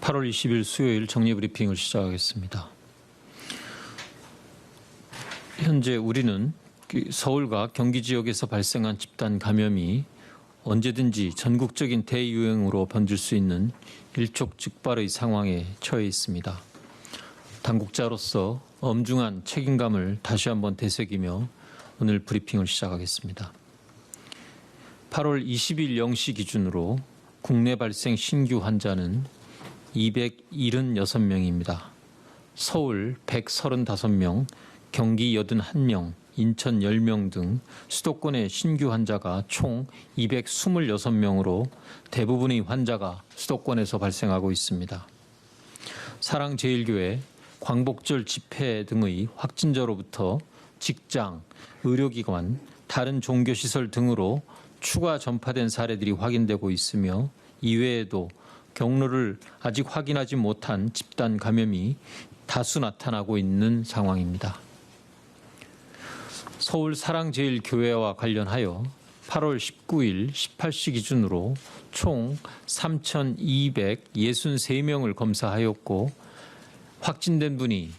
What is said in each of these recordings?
8월 20일 수요일 정리브리핑을 시작하겠습니다. 현재 우리는 서울과 경기 지역에서 발생한 집단 감염이 언제든지 전국적인 대유행으로 번질 수 있는 일촉즉발의 상황에 처해 있습니다. 당국자로서 엄중한 책임감을 다시 한번 되새기며 오늘 브리핑을 시작하겠습니다. 8월 20일 0시 기준으로 국내 발생 신규 환자는 276명입니다. 서울 135명, 경기 81명, 인천 10명 등 수도권의 신규 환자가 총 226명으로 대부분의 환자가 수도권에서 발생하고 있습니다. 사랑제일교회, 광복절 집회 등의 확진자로부터 직장, 의료기관, 다른 종교시설 등으로 추가 전파된 사례들이 확인되고 있으며 이외에도 경로를 아직 확인하지 못한 집단 감염이 다수 나타나고 있는 상황입니다. 서울 사랑제일교회와 관련하여 8월 19일 18시 기준으로 총 3,263명을 검사하였고 확진된 분이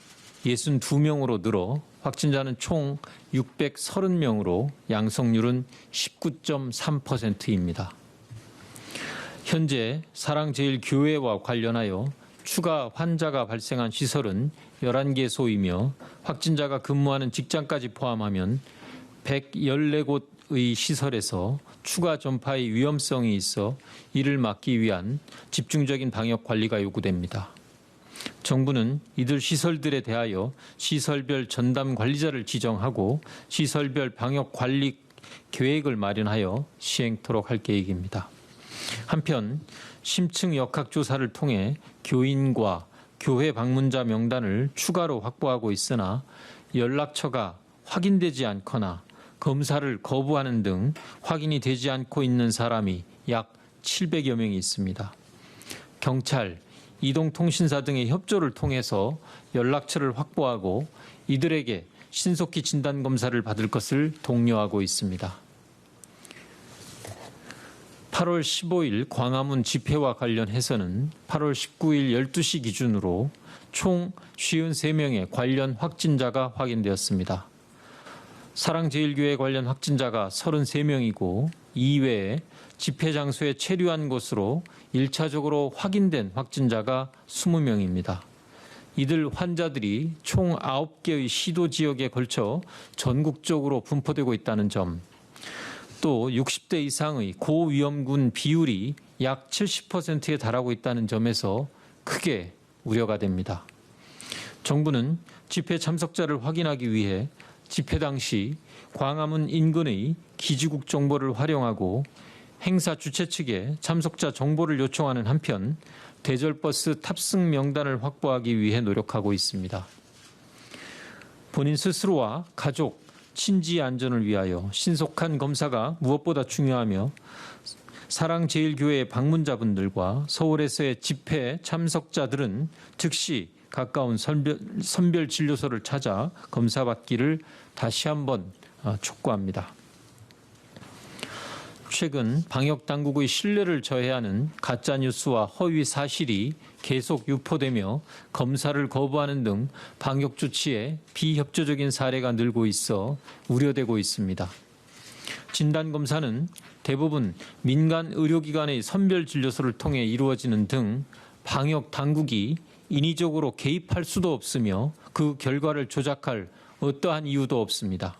62명으로 늘어 확진자는 총 630명으로 양성률은 19.3%입니다. 현재 사랑제일교회와 관련하여 추가 환자가 발생한 시설은 11개소이며 확진자가 근무하는 직장까지 포함하면 114곳의 시설에서 추가 전파의 위험성이 있어 이를 막기 위한 집중적인 방역 관리가 요구됩니다. 정부는 이들 시설들에 대하여 시설별 전담 관리자를 지정하고 시설별 방역 관리 계획을 마련하여 시행토록 할 계획입니다. 한편 심층 역학조사를 통해 교인과 교회 방문자 명단을 추가로 확보하고 있으나 연락처가 확인되지 않거나 검사를 거부하는 등 확인이 되지 않고 있는 사람이 약 700여 명이 있습니다. 경찰, 이동통신사 등의 협조를 통해서 연락처를 확보하고 이들에게 신속히 진단검사를 받을 것을 독려하고 있습니다. 8월 15일 광화문 집회와 관련해서는 8월 19일 12시 기준으로 총 53명의 관련 확진자가 확인되었습니다. 사랑제일교회 관련 확진자가 33명이고 이외에 집회 장소에 체류한 것으로 1차적으로 확인된 확진자가 20명입니다. 이들 환자들이 총 9개의 시도 지역에 걸쳐 전국적으로 분포되고 있다는 점, 또 60대 이상의 고위험군 비율이 약 70%에 달하고 있다는 점에서 크게 우려가 됩니다. 정부는 집회 참석자를 확인하기 위해 집회 당시 광화문 인근의 기지국 정보를 활용하고 행사 주최 측에 참석자 정보를 요청하는 한편 대절버스 탑승 명단을 확보하기 위해 노력하고 있습니다. 본인 스스로와 가족, 친지의 안전을 위하여 신속한 검사가 무엇보다 중요하며 사랑제일교회 방문자분들과 서울에서의 집회 참석자들은 즉시 가까운 선별진료소를 찾아 검사받기를 다시 한번 촉구합니다. 최근 방역당국의 신뢰를 저해하는 가짜뉴스와 허위 사실이 계속 유포되며 검사를 거부하는 등 방역조치에 비협조적인 사례가 늘고 있어 우려되고 있습니다. 진단검사는 대부분 민간 의료기관의 선별진료소를 통해 이루어지는 등 방역당국이 인위적으로 개입할 수도 없으며 그 결과를 조작할 어떠한 이유도 없습니다.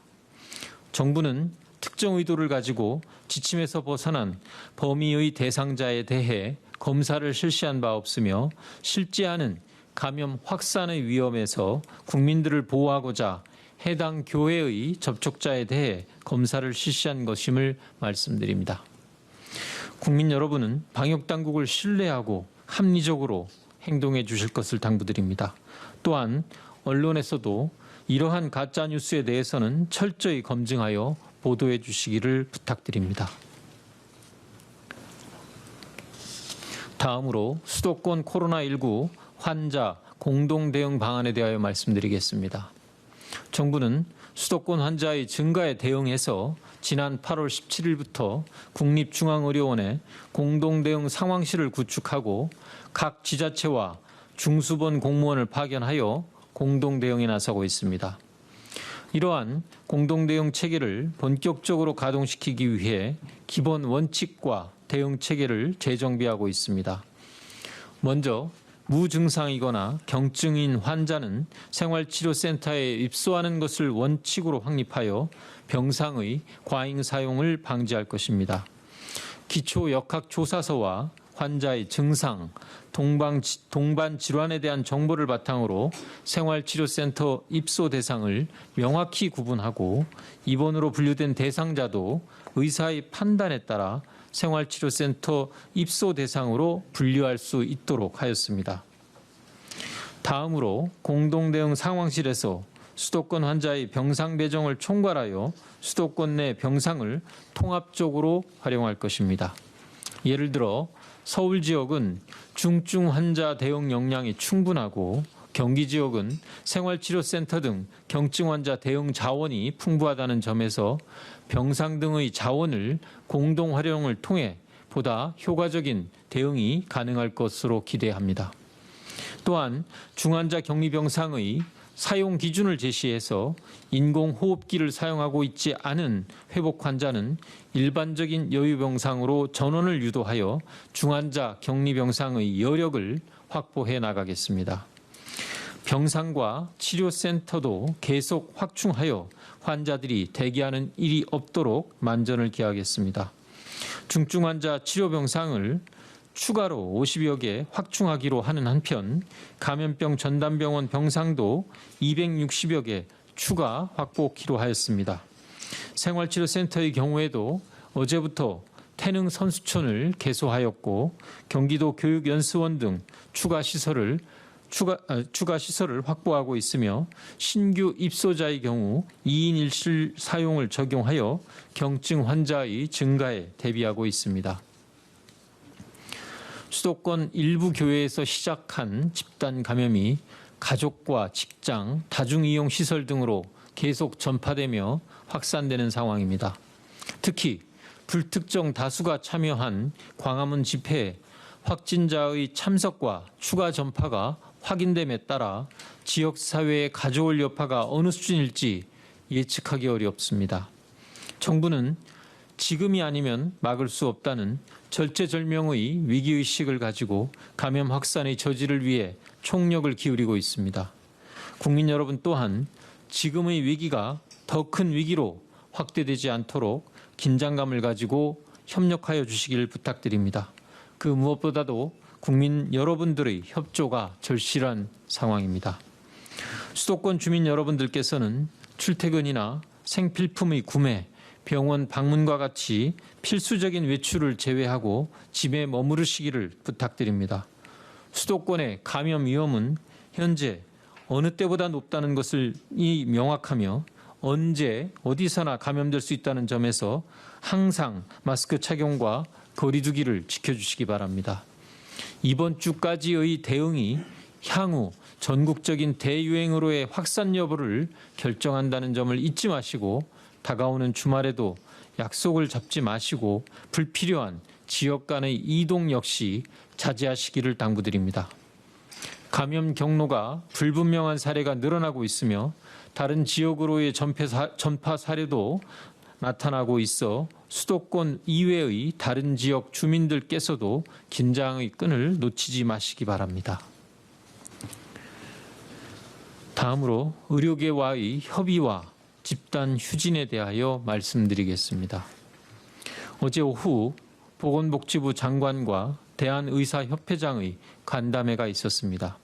정부는 특정 의도를 가지고 지침에서 벗어난 범위의 대상자에 대해 검사를 실시한 바 없으며 실제하는 감염 확산의 위험에서 국민들을 보호하고자 해당 교회의 접촉자에 대해 검사를 실시한 것임을 말씀드립니다. 국민 여러분은 방역당국을 신뢰하고 합리적으로 행동해 주실 것을 당부드립니다. 또한 언론에서도 이러한 가짜뉴스에 대해서는 철저히 검증하여 보도해 주시기를 부탁드립니다. 다음으로 수도권 코로나19 환자 공동 대응 방안에 대하여 말씀드리겠습니다. 정부는 수도권 환자의 증가에 대응해서 지난 8월 17일부터 국립중앙의료원에 공동대응 상황실을 구축하고 각 지자체와 중수본 공무원을 파견하여 공동대응에 나서고 있습니다. 이러한 공동대응 체계를 본격적으로 가동시키기 위해 기본 원칙과 대응 체계를 재정비하고 있습니다. 먼저 무증상이거나 경증인 환자는 생활치료센터에 입소하는 것을 원칙으로 확립하여 병상의 과잉 사용을 방지할 것입니다. 기초 역학조사서와 환자의 증상, 동반 질환에 대한 정보를 바탕으로 생활치료센터 입소 대상을 명확히 구분하고 입원으로 분류된 대상자도 의사의 판단에 따라 생활치료센터 입소 대상으로 분류할 수 있도록 하였습니다. 다음으로 공동대응 상황실에서 수도권 환자의 병상 배정을 총괄하여 수도권 내 병상을 통합적으로 활용할 것입니다. 예를 들어 서울 지역은 중증 환자 대응 역량이 충분하고 경기 지역은 생활치료센터 등 경증 환자 대응 자원이 풍부하다는 점에서 병상 등의 자원을 공동 활용을 통해 보다 효과적인 대응이 가능할 것으로 기대합니다. 또한 중환자 격리병상의 사용 기준을 제시해서 인공호흡기를 사용하고 있지 않은 회복 환자는 일반적인 여유병상으로 전원을 유도하여 중환자 격리병상의 여력을 확보해 나가겠습니다. 병상과 치료센터도 계속 확충하여 환자들이 대기하는 일이 없도록 만전을 기하겠습니다. 중증 환자 치료병상을 추가로 50여 개 확충하기로 하는 한편 감염병 전담병원 병상도 260여 개 추가 확보키로 하였습니다. 생활치료센터의 경우에도 어제부터 태릉 선수촌을 개소하였고 경기도 교육연수원 등 추가 시설을 확보하고 있으며 신규 입소자의 경우 2인 1실 사용을 적용하여 경증 환자의 증가에 대비하고 있습니다. 수도권 일부 교회에서 시작한 집단 감염이 가족과 직장, 다중이용 시설 등으로 계속 전파되며 확산되는 상황입니다. 특히 불특정 다수가 참여한 광화문 집회에 확진자의 참석과 추가 전파가 확인됨에 따라 지역사회에 가져올 여파가 어느 수준일지 예측하기 어렵습니다. 정부는 지금이 아니면 막을 수 없다는 절체절명의 위기의식을 가지고 감염 확산의 저지를 위해 총력을 기울이고 있습니다. 국민 여러분 또한 지금의 위기가 더 큰 위기로 확대되지 않도록 긴장감을 가지고 협력하여 주시길 부탁드립니다. 그 무엇보다도 국민 여러분들의 협조가 절실한 상황입니다. 수도권 주민 여러분들께서는 출퇴근이나 생필품의 구매, 병원 방문과 같이 필수적인 외출을 제외하고 집에 머무르시기를 부탁드립니다. 수도권의 감염 위험은 현재 어느 때보다 높다는 것을 명확하며 언제 어디서나 감염될 수 있다는 점에서 항상 마스크 착용과 거리 두기를 지켜주시기 바랍니다. 이번 주까지의 대응이 향후 전국적인 대유행으로의 확산 여부를 결정한다는 점을 잊지 마시고 다가오는 주말에도 약속을 잡지 마시고 불필요한 지역 간의 이동 역시 자제하시기를 당부드립니다. 감염 경로가 불분명한 사례가 늘어나고 있으며 다른 지역으로의 전파 사례도 나타나고 있어 수도권 이외의 다른 지역 주민들께서도 긴장의 끈을 놓치지 마시기 바랍니다. 다음으로 의료계와의 협의와 집단 휴진에 대하여 말씀드리겠습니다. 어제 오후 보건복지부 장관과 대한의사협회장의 간담회가 있었습니다.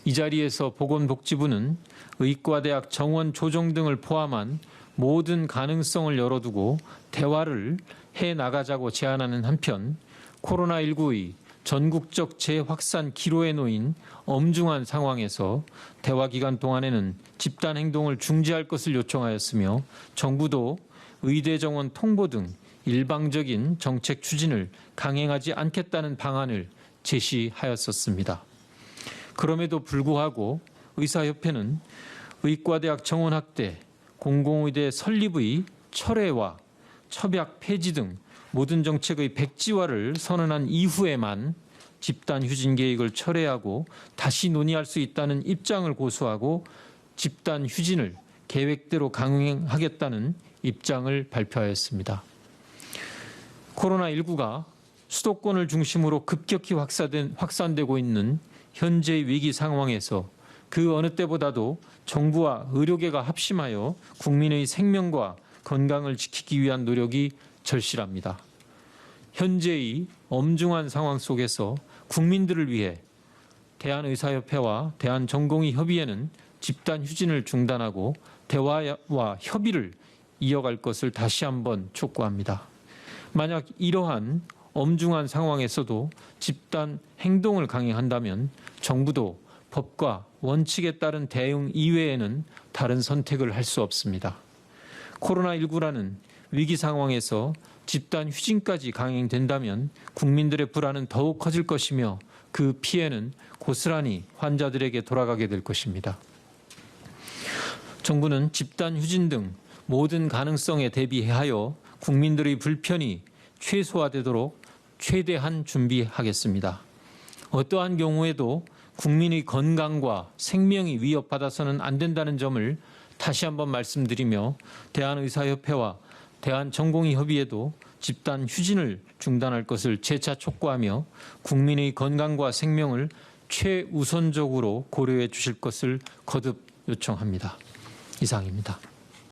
이 자리에서 보건복지부는 의과대학 정원 조정 등을 포함한 모든 가능성을 열어두고 대화를 해나가자고 제안하는 한편 코로나19의 전국적 재확산 기로에 놓인 엄중한 상황에서 대화 기간 동안에는 집단 행동을 중지할 것을 요청하였으며 정부도 의대 정원 통보 등 일방적인 정책 추진을 강행하지 않겠다는 방안을 제시하였었습니다. 그럼에도 불구하고 의사협회는 의과대학 정원학대, 공공의대 설립의 철회와 첩약 폐지 등 모든 정책의 백지화를 선언한 이후에만 집단 휴진 계획을 철회하고 다시 논의할 수 있다는 입장을 고수하고 집단 휴진을 계획대로 강행하겠다는 입장을 발표하였습니다. 코로나19가 수도권을 중심으로 급격히 확산되고 있는 현재의 위기 상황에서 그 어느 때보다도 정부와 의료계가 합심하여 국민의 생명과 건강을 지키기 위한 노력이 절실합니다. 현재의 엄중한 상황 속에서 국민들을 위해 대한의사협회와 대한전공의협의회는 집단 휴진을 중단하고 대화와 협의를 이어갈 것을 다시 한번 촉구합니다. 만약 이러한 엄중한 상황에서도 집단 행동을 강행한다면 정부도 법과 원칙에 따른 대응 이외에는 다른 선택을 할 수 없습니다. 코로나19라는 위기 상황에서 집단 휴진까지 강행된다면 국민들의 불안은 더욱 커질 것이며 그 피해는 고스란히 환자들에게 돌아가게 될 것입니다. 정부는 집단 휴진 등 모든 가능성에 대비하여 국민들의 불편이 최소화되도록 최대한 준비하겠습니다. 어떠한 경우에도 국민의 건강과 생명이 위협받아서는 안 된다는 점을 다시 한번 말씀드리며 대한의사협회와 대한전공의협의회도 집단 휴진을 중단할 것을 재차 촉구하며 국민의 건강과 생명을 최우선적으로 고려해 주실 것을 거듭 요청합니다. 이상입니다.